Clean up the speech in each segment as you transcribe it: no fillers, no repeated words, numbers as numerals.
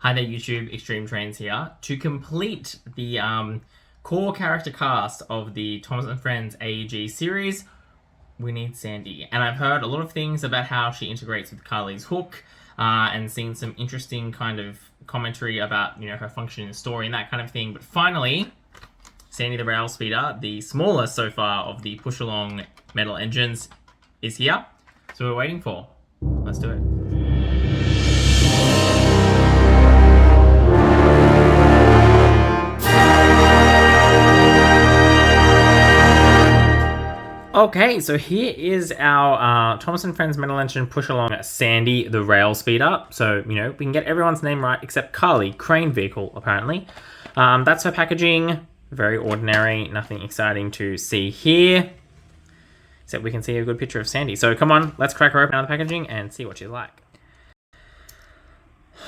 Hi there YouTube, Extreme Trains here. To complete the core character cast of the Thomas and Friends AEG series, we need Sandy. And I've heard a lot of things about how she integrates with Carly's hook, and seen some interesting kind of commentary about, you know, her function in the story and that kind of thing. But finally, Sandy the rail speeder, the smallest so far of the push-along metal engines, is here. So we're waiting for. Let's do it. Okay, so here is our Thomas and Friends metal engine push-along Sandy the rail speeder. So, you know, we can get everyone's name right except Carly, crane vehicle, apparently. That's her packaging. Very ordinary, nothing exciting to see here. Except we can see a good picture of Sandy. So come on, let's crack her open out of the packaging and see what she's like.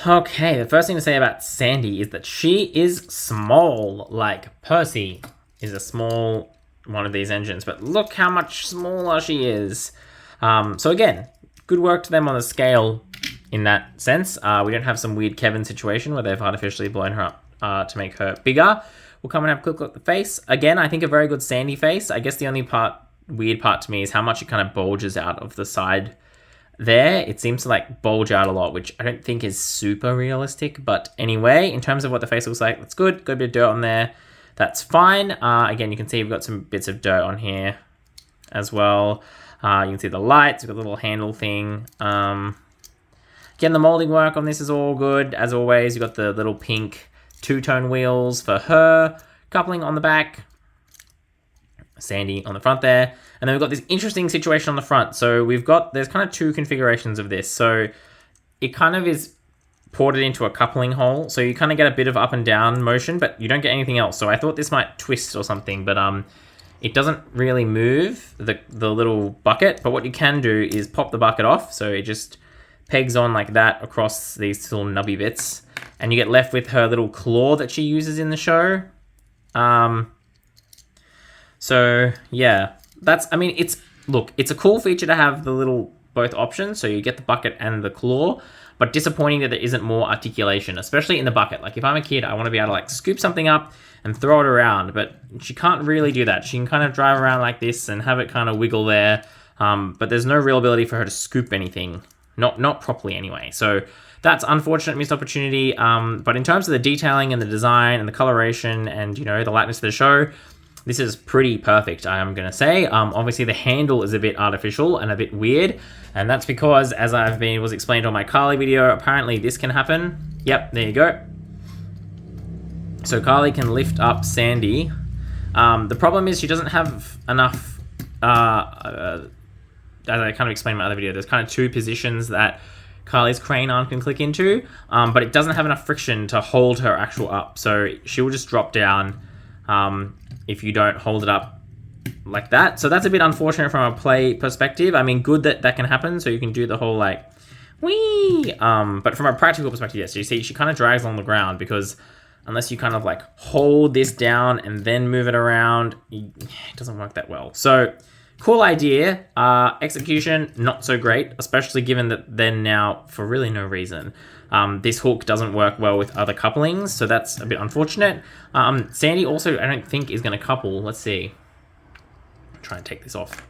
Okay, the first thing to say about Sandy is that she is small, like Percy is a small one of these engines, but look how much smaller she is. So again, good work to them on the scale in that sense. We don't have some weird Kevin situation where they've artificially blown her up to make her bigger. We'll come and have a quick look at the face. Again, I think a very good Sandy face. I guess the only weird part to me is how much it kind of bulges out of the side there. It seems to like bulge out a lot, which I don't think is super realistic. But anyway, in terms of what the face looks like, that's good. Got a bit of dirt on there. That's fine. Again, you can see we've got some bits of dirt on here as well. You can see the lights. We've got a little handle thing. Again, the molding work on this is all good. As always, you've got the little pink two-tone wheels for her. Coupling on the back. Sandy on the front there. And then we've got this interesting situation on the front. So there's kind of two configurations of this. So it kind of is ported into a coupling hole, so you kind of get a bit of up and down motion, but you don't get anything else. So I thought this might twist or something, but it doesn't really move the little bucket. But what you can do is pop the bucket off, so it just pegs on like that across these little nubby bits, and you get left with her little claw that she uses in the show. So yeah, it's a cool feature to have the little both options, so you get the bucket and the claw. But disappointing that there isn't more articulation, especially in the bucket. Like if I'm a kid, I want to be able to like scoop something up and throw it around, but she can't really do that. She can kind of drive around like this and have it kind of wiggle there, but there's no real ability for her to scoop anything, not properly anyway. So that's unfortunate missed opportunity. But in terms of the detailing and the design and the coloration and, you know, the likeness of the show, this is pretty perfect, I'm going to say. Obviously, the handle is a bit artificial and a bit weird, and that's because, as was explained on my Carly video, apparently this can happen. Yep, there you go. So Carly can lift up Sandy. The problem is she doesn't have enough, as I kind of explained in my other video, there's kind of two positions that Carly's crane arm can click into, but it doesn't have enough friction to hold her actual up, so she will just drop down if you don't hold it up like that. So that's a bit unfortunate from a play perspective. I mean, good that that can happen, so you can do the whole like whee. But from a practical perspective, yes, you see she kind of drags along the ground because unless you kind of like hold this down and then move it around, it doesn't work that well. So cool idea. Execution not so great, especially given that then now for really no reason this hook doesn't work well with other couplings, so that's a bit unfortunate. Sandy also, I don't think, is going to couple. Let's see. Try and take this off.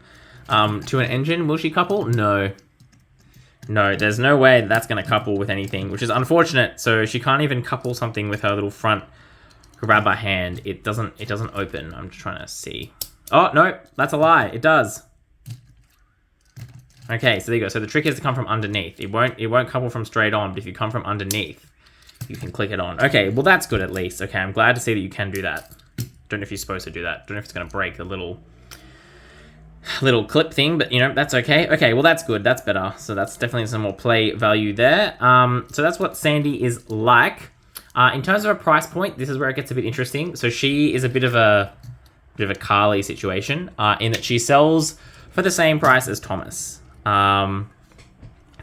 To an engine, will she couple? No. No, there's no way that's going to couple with anything, which is unfortunate. So she can't even couple something with her little front grabber hand. It doesn't open. I'm just trying to see. Oh, no, that's a lie. It does. Okay, so there you go. So the trick is to come from underneath. It won't couple from straight on, but if you come from underneath, you can click it on. Okay, well that's good at least. Okay, I'm glad to see that you can do that. Don't know if you're supposed to do that. Don't know if it's going to break the little clip thing, but you know, that's okay. Okay, well that's good. That's better. So that's definitely some more play value there. So that's what Sandy is like. In terms of a price point, this is where it gets a bit interesting. So she is a bit of a Carly situation in that she sells for the same price as Thomas. They're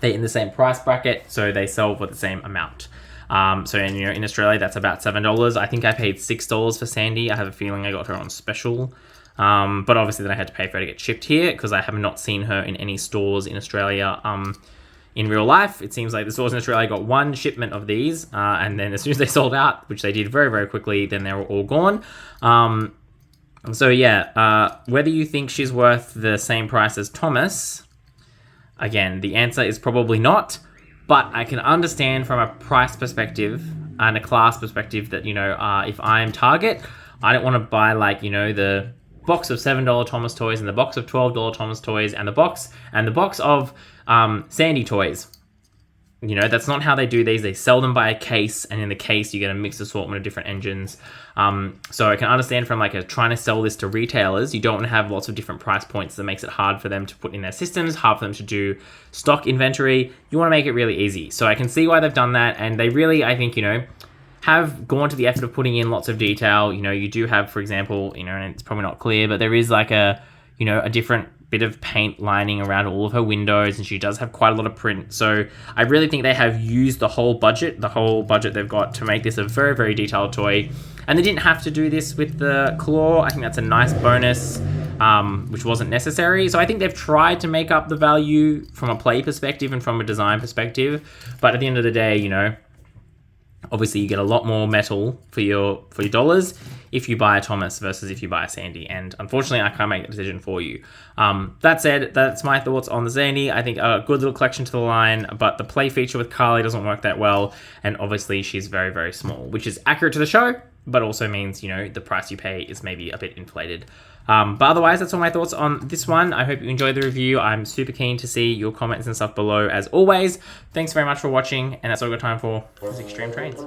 in the same price bracket, so they sell for the same amount. So in Australia, that's about $7. I think I paid $6 for Sandy. I have a feeling I got her on special. But obviously then I had to pay for her to get shipped here because I have not seen her in any stores in Australia in real life. It seems like the stores in Australia got one shipment of these, and then as soon as they sold out, which they did very, very quickly, then they were all gone. So yeah, whether you think she's worth the same price as Thomas, again, the answer is probably not, but I can understand from a price perspective and a class perspective that, you know, if I'm Target, I don't want to buy, like, you know, the box of $7 Thomas toys and the box of $12 Thomas toys and the box of Sandy toys. You know, that's not how they do these. They sell them by a case, and in the case you get a mixed assortment of different engines. So I can understand from like trying to sell this to retailers, you don't want to have lots of different price points. That makes it hard for them to put in their systems, hard for them to do stock inventory. You want to make it really easy. So I can see why they've done that, and they really, I think, you know, have gone to the effort of putting in lots of detail. You know, you do have, for example, you know, and it's probably not clear, but there is like a, you know, a different bit of paint lining around all of her windows, and she does have quite a lot of print. So I really think they have used the whole budget they've got to make this a very, very detailed toy. And they didn't have to do this with the claw. I think that's a nice bonus, which wasn't necessary. So I think they've tried to make up the value from a play perspective and from a design perspective. But at the end of the day, you know, obviously you get a lot more metal for your dollars if you buy a Thomas versus if you buy a Sandy, and unfortunately I can't make that decision for you. That said, that's my thoughts on the Sandy. I think a good little collection to the line, but the play feature with Carly doesn't work that well, and obviously she's very, very small, which is accurate to the show, but also means, you know, the price you pay is maybe a bit inflated. But otherwise, that's all my thoughts on this one. I hope you enjoyed the review. I'm super keen to see your comments and stuff below as always. Thanks very much for watching, and that's all we've got time for. Extreme Trains.